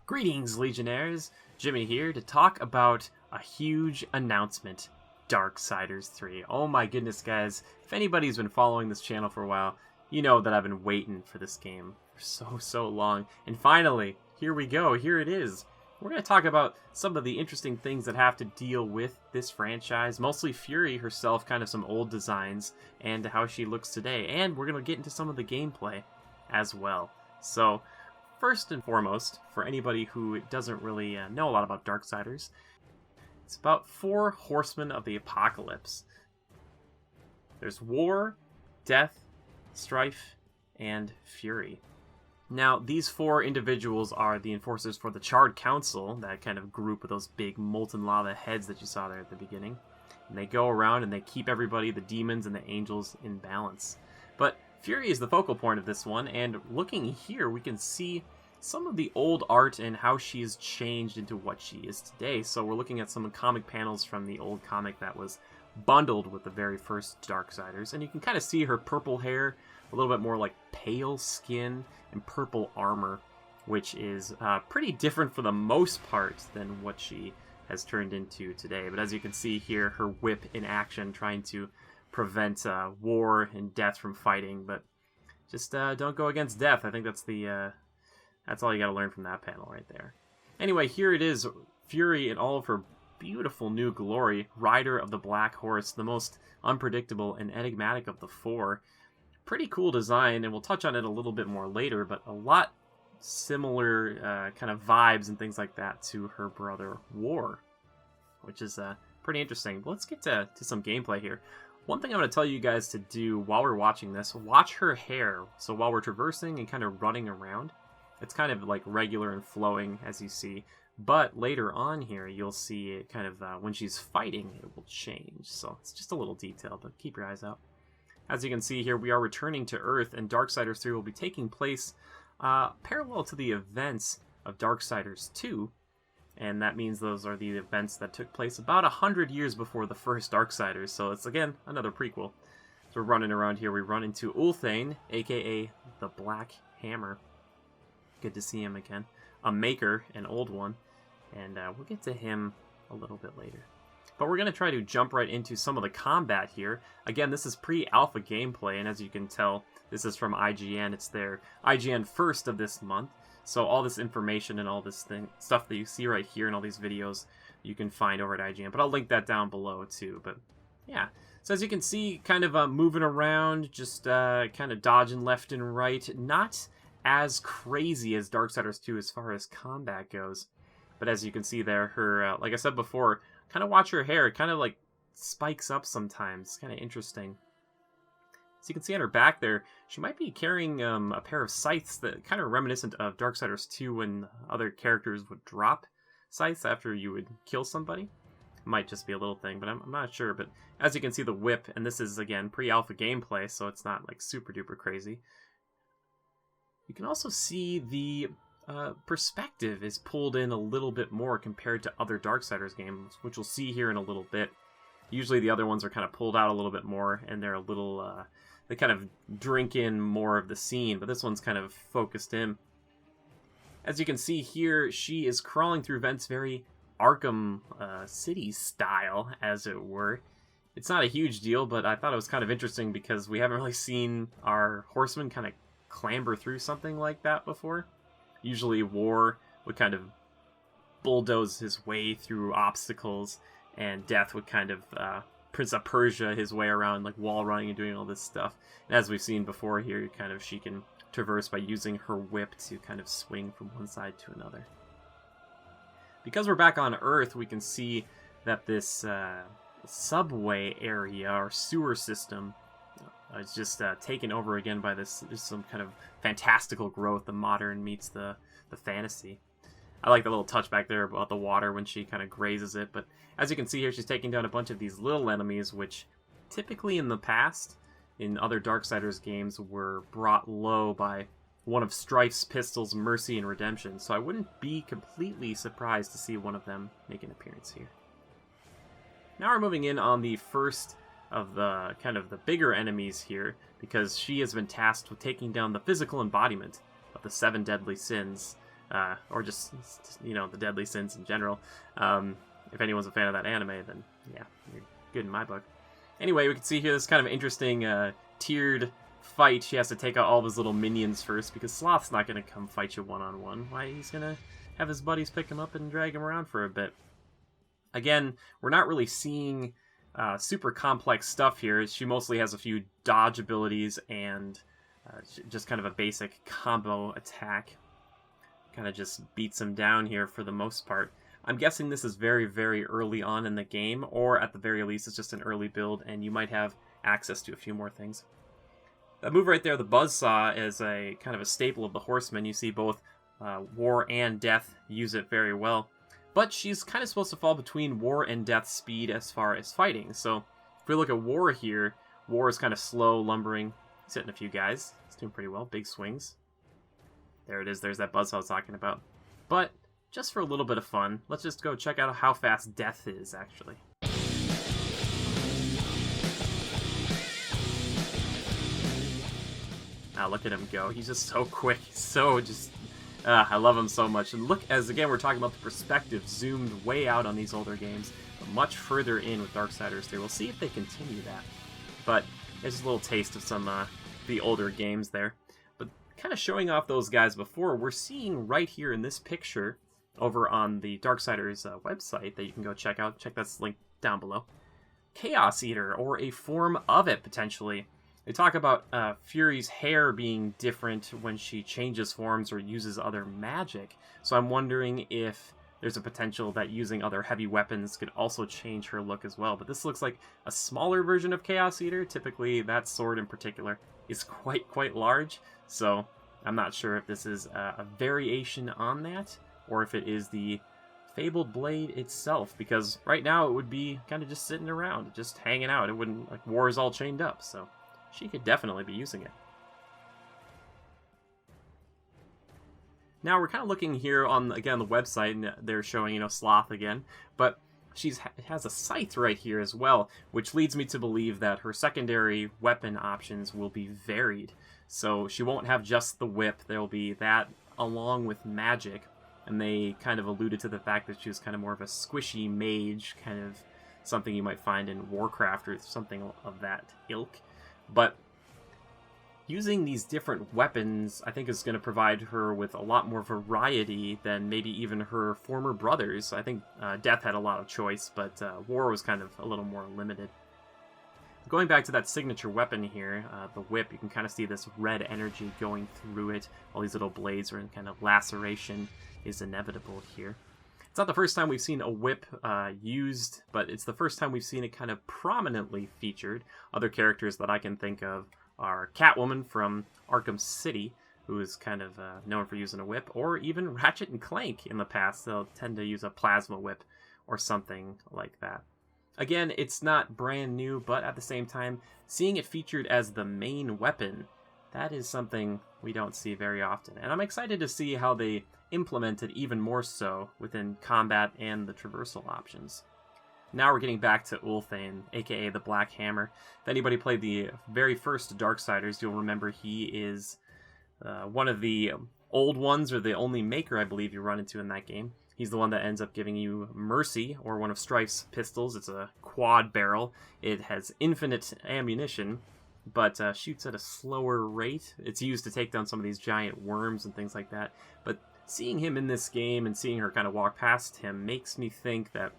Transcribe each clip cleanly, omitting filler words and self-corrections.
Greetings, Legionnaires! Jimmy here to talk about a huge announcement, Darksiders 3. Oh my goodness, guys. If anybody's been following this channel for a while, you know that I've been waiting for this game for so long. And finally, here we go. Here it is. We're going to talk about some of the interesting things that have to deal with this franchise, mostly Fury herself, kind of some old designs, and how she looks today. And we're going to get into some of the gameplay as well. So, first and foremost, for anybody who doesn't really know a lot about Darksiders, it's about 4 Horsemen of the Apocalypse. There's War, Death, Strife, and Fury. Now, these 4 individuals are the enforcers for the Charred Council, that kind of group with those big molten lava heads that you saw there at the beginning. And they go around and they keep everybody, the demons and the angels, in balance. But Fury is the focal point of this one, and looking here, we can see some of the old art and how she has changed into what she is today. So we're looking at some comic panels from the old comic that was bundled with the very first Darksiders, and you can kind of see her purple hair, a little bit more like pale skin, and purple armor, which is pretty different for the most part than what she has turned into today. But as you can see here, her whip in action, trying to prevent war and death from fighting, but just don't go against death. I think that's the that's all you got to learn from that panel right there. Anyway, here it is, Fury in all of her beautiful new glory, rider of the Black Horse, the most unpredictable and enigmatic of the 4. Pretty cool design, and we'll touch on it a little bit more later, but a lot similar kind of vibes and things like that to her brother War, which is pretty interesting. But let's get to some gameplay here. One thing I'm going to tell you guys to do while we're watching this, watch her hair. So while we're traversing and kind of running around, it's kind of like regular and flowing, as you see. But later on here, you'll see it kind of, when she's fighting, it will change. So it's just a little detail, but keep your eyes out. As you can see here, we are returning to Earth, and Darksiders 3 will be taking place parallel to the events of Darksiders 2. And that means those are the events that took place about 100 years before the first Darksiders. So it's, again, another prequel. So we're running around here. We run into Ulthane, a.k.a. the Black Hammer. Good to see him again. A Maker, an old one. And we'll get to him a little bit later. But we're going to try to jump right into some of the combat here. Again, this is pre-alpha gameplay, and as you can tell, this is from IGN. It's their IGN first of this month. So all this information and all this stuff that you see right here in all these videos, you can find over at IGN. But I'll link that down below too. But yeah, so as you can see, kind of moving around, just kind of dodging left and right. Not as crazy as Darksiders 2 as far as combat goes. But as you can see there, her, like I said before, kind of watch her hair. It kind of like spikes up sometimes. It's kind of interesting. As you can see on her back there, she might be carrying a pair of scythes that kind of reminiscent of Darksiders 2 when other characters would drop scythes after you would kill somebody. It might just be a little thing, but I'm not sure. But as you can see, the whip, and this is, again, pre-alpha gameplay, so it's not like super duper crazy. You can also see the perspective is pulled in a little bit more compared to other Darksiders games, which we'll see here in a little bit. Usually the other ones are kind of pulled out a little bit more, and they're a little, they kind of drink in more of the scene, but this one's kind of focused in. As you can see here, she is crawling through vents very Arkham City style, as it were. It's not a huge deal, but I thought it was kind of interesting because we haven't really seen our Horsemen kind of clamber through something like that before. Usually War would kind of bulldoze his way through obstacles, and Death would kind of Prince of Persia his way around, like wall running and doing all this stuff. And as we've seen before here, kind of she can traverse by using her whip to kind of swing from one side to another. Because we're back on Earth, we can see that this subway area or sewer system it's just taken over again by this some kind of fantastical growth. The modern meets the fantasy. I like the little touch back there about the water when she kind of grazes it. But as you can see here, she's taking down a bunch of these little enemies, which typically in the past, in other Darksiders games, were brought low by one of Strife's pistols, Mercy and Redemption. So I wouldn't be completely surprised to see one of them make an appearance here. Now we're moving in on the first of the kind of the bigger enemies here, because she has been tasked with taking down the physical embodiment of the 7 deadly sins, or just, you know, the deadly sins in general. If anyone's a fan of that anime, then yeah, you're good in my book. Anyway, we can see here this kind of interesting tiered fight. She has to take out all of his little minions first, because Sloth's not going to come fight you one-on-one. Why, he's going to have his buddies pick him up and drag him around for a bit. Again, we're not really seeing super complex stuff here. She mostly has a few dodge abilities and just kind of a basic combo attack. Kind of just beats him down here for the most part. I'm guessing this is very, very early on in the game, or at the very least it's just an early build and you might have access to a few more things. That move right there, the Buzzsaw, is a kind of a staple of the Horsemen. You see both War and Death use it very well. But she's kind of supposed to fall between War and Death speed as far as fighting. So if we look at War here, War is kind of slow, lumbering. He's hitting a few guys. He's doing pretty well. Big swings. There it is. There's that Buzzsaw I was talking about. But just for a little bit of fun, let's just go check out how fast Death is, actually. Look at him go. He's just so quick. He's so just... I love him so much. And look, as again, we're talking about the perspective zoomed way out on these older games, but much further in with Darksiders 3. We'll see if they continue that. But it's just a little taste of some the older games there. But kind of showing off those guys before, we're seeing right here in this picture over on the Darksiders website that you can go check out. Check that link down below. Chaos Eater, or a form of it, potentially. They talk about Fury's hair being different when she changes forms or uses other magic. So I'm wondering if there's a potential that using other heavy weapons could also change her look as well. But this looks like a smaller version of Chaos Eater. Typically, that sword in particular is quite large. So I'm not sure if this is a variation on that, or if it is the Fabled Blade itself. Because right now it would be kind of just sitting around, just hanging out. It wouldn't, like, War is all chained up, so... she could definitely be using it. Now we're kind of looking here on, again, the website, and they're showing, you know, Sloth again, but she has a scythe right here as well, which leads me to believe that her secondary weapon options will be varied. So she won't have just the whip, there'll be that along with magic, and they kind of alluded to the fact that she was kind of more of a squishy mage, kind of something you might find in Warcraft or something of that ilk. But using these different weapons, I think, is going to provide her with a lot more variety than maybe even her former brothers. I think Death had a lot of choice, but War was kind of a little more limited. Going back to that signature weapon here, the whip, you can kind of see this red energy going through it. All these little blades are in kind of laceration is inevitable here. It's not the first time we've seen a whip used, but it's the first time we've seen it kind of prominently featured. Other characters that I can think of are Catwoman from Arkham City, who is kind of known for using a whip, or even Ratchet and Clank in the past. They'll tend to use a plasma whip or something like that. Again, it's not brand new, but at the same time, seeing it featured as the main weapon, that is something we don't see very often. And I'm excited to see how they implement it even more so within combat and the traversal options. Now we're getting back to Ulthane, aka the Black Hammer. If anybody played the very first Darksiders, you'll remember he is one of the old ones, or the only maker I believe you run into in that game. He's the one that ends up giving you Mercy, or one of Strife's pistols. It's a quad barrel. It has infinite ammunition, but shoots at a slower rate. It's used to take down some of these giant worms and things like that. But seeing him in this game and seeing her kind of walk past him makes me think that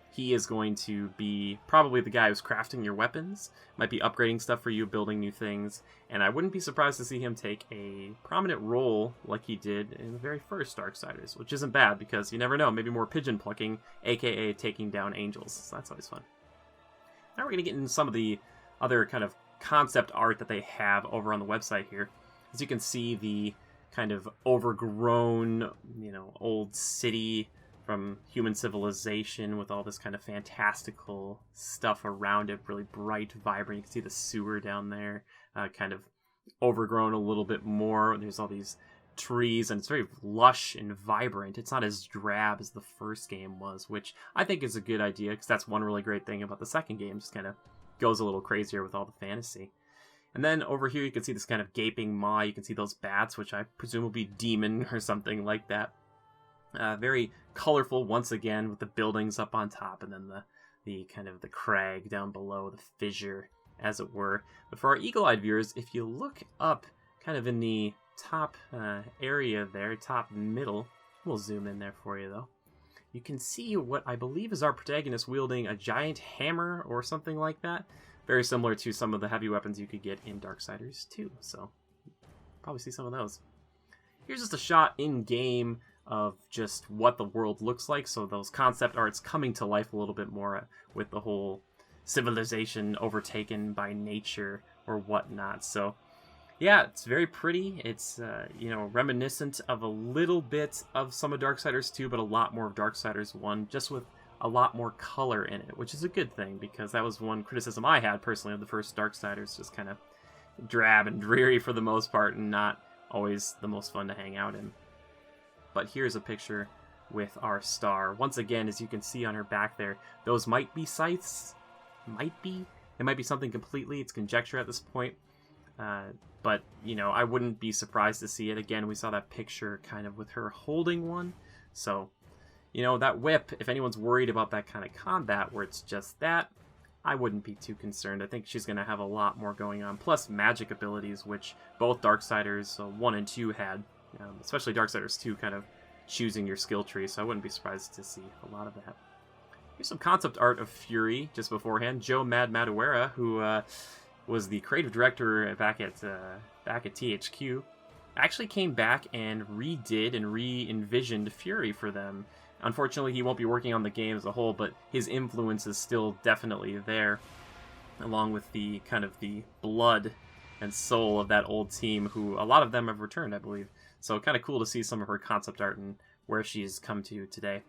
he is going to be probably the guy who's crafting your weapons, might be upgrading stuff for you, building new things, and I wouldn't be surprised to see him take a prominent role like he did in the very first Darksiders, which isn't bad because you never know, maybe more pigeon plucking, aka taking down angels, so that's always fun. Now we're going to get into some of the other kind of concept art that they have over on the website here. As you can see, the kind of overgrown, you know, old city from human civilization with all this kind of fantastical stuff around it, really bright, vibrant. You can see the sewer down there, kind of overgrown a little bit more. There's all these trees, and it's very lush and vibrant. It's not as drab as the first game was, which I think is a good idea, because that's one really great thing about the second game. Just kind of goes a little crazier with all the fantasy. And then over here you can see this kind of gaping maw. You can see those bats, which I presume will be demon or something like that. Very colorful once again, with the buildings up on top and then the kind of the crag down below, the fissure, as it were. But for our eagle-eyed viewers, if you look up kind of in the top area there, top middle, we'll zoom in there for you though, you can see what I believe is our protagonist wielding a giant hammer or something like that. Very similar to some of the heavy weapons you could get in Darksiders 2, so probably see some of those. Here's just a shot in-game of just what the world looks like, so those concept arts coming to life a little bit more with the whole civilization overtaken by nature or whatnot. So yeah, it's very pretty. It's, reminiscent of a little bit of some of Darksiders 2, but a lot more of Darksiders 1, just with a lot more color in it, which is a good thing, because that was one criticism I had personally of the first Darksiders, just kind of drab and dreary for the most part, and not always the most fun to hang out in. But here's a picture with our star. Once again, as you can see on her back there, those might be scythes. Might be. It might be something completely. It's conjecture at this point. But, I wouldn't be surprised to see it. Again, we saw that picture kind of with her holding one. So, that whip, if anyone's worried about that kind of combat where it's just that, I wouldn't be too concerned. I think she's going to have a lot more going on. Plus magic abilities, which both Darksiders 1 and 2 had. Especially Darksiders 2 kind of choosing your skill tree. So I wouldn't be surprised to see a lot of that. Here's some concept art of Fury just beforehand. Joe Mad Madureira, who was the creative director back at THQ, actually came back and redid and re-envisioned Fury for them. Unfortunately, he won't be working on the game as a whole, but his influence is still definitely there, along with the kind of the blood and soul of that old team, who a lot of them have returned, I believe. So kind of cool to see some of her concept art and where she's come to today.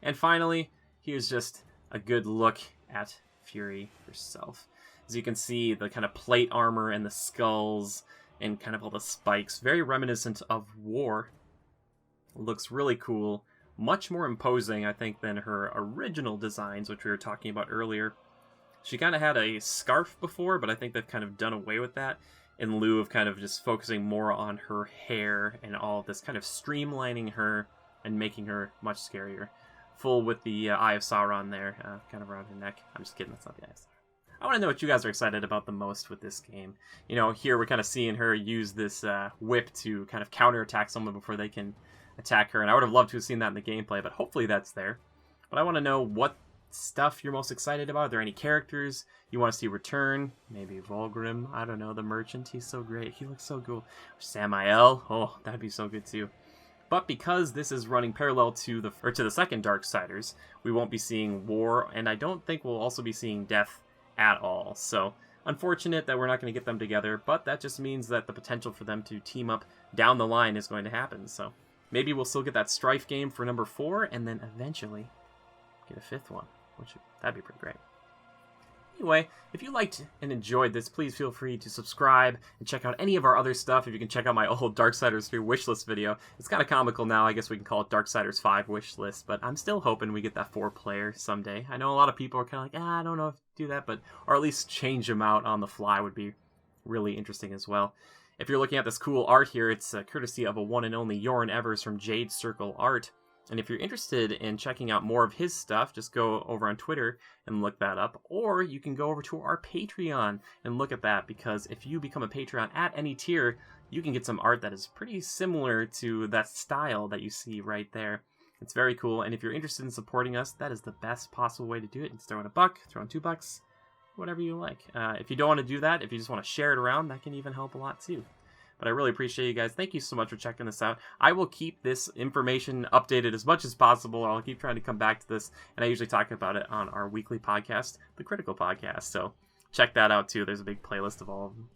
And finally, here's just a good look at Fury herself. As you can see, the kind of plate armor and the skulls and kind of all the spikes, very reminiscent of War. Looks really cool. Much more imposing, I think, than her original designs, which we were talking about earlier. She kind of had a scarf before, but I think they've kind of done away with that in lieu of kind of just focusing more on her hair and all of this, kind of streamlining her and making her much scarier. Full with the Eye of Sauron there, kind of around her neck. I'm just kidding, that's not the Eye of Sauron. I want to know what you guys are excited about the most with this game. Here we're kind of seeing her use this whip to kind of counterattack someone before they can attack her, and I would have loved to have seen that in the gameplay, but hopefully that's there. But I want to know what stuff you're most excited about. Are there any characters you want to see return? Maybe Volgrim, I don't know, the merchant, he's so great, he looks so cool. Samael, oh, that'd be so good too. But because this is running parallel to the second Darksiders, we won't be seeing War, and I don't think we'll also be seeing Death at all. So unfortunate that we're not going to get them together, but that just means that the potential for them to team up down the line is going to happen. So maybe we'll still get that Strife game for number 4, and then eventually get a 5th one, that'd be pretty great. Anyway, if you liked and enjoyed this, please feel free to subscribe and check out any of our other stuff. If you can check out my old Darksiders 3 wishlist video. It's kind of comical now. I guess we can call it Darksiders 5 wishlist, but I'm still hoping we get that 4-player someday. I know a lot of people are kind of like, I don't know if to do that, but or at least change them out on the fly would be really interesting as well. If you're looking at this cool art here, it's courtesy of a one and only Yoren Evers from Jade Circle Art. And if you're interested in checking out more of his stuff, just go over on Twitter and look that up. Or you can go over to our Patreon and look at that, because if you become a Patreon at any tier, you can get some art that is pretty similar to that style that you see right there. It's very cool, and if you're interested in supporting us, that is the best possible way to do it. Just throw in $1, throw in $2, whatever you like. If you don't want to do that, if you just want to share it around, that can even help a lot too. But I really appreciate you guys. Thank you so much for checking this out. I will keep this information updated as much as possible. I'll keep trying to come back to this, and I usually talk about it on our weekly podcast, The Critical Podcast. So check that out too. There's a big playlist of all of them.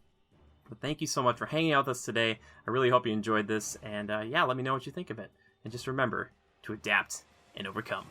But thank you so much for hanging out with us today. I really hope you enjoyed this, and yeah, let me know what you think of it. And just remember to adapt and overcome.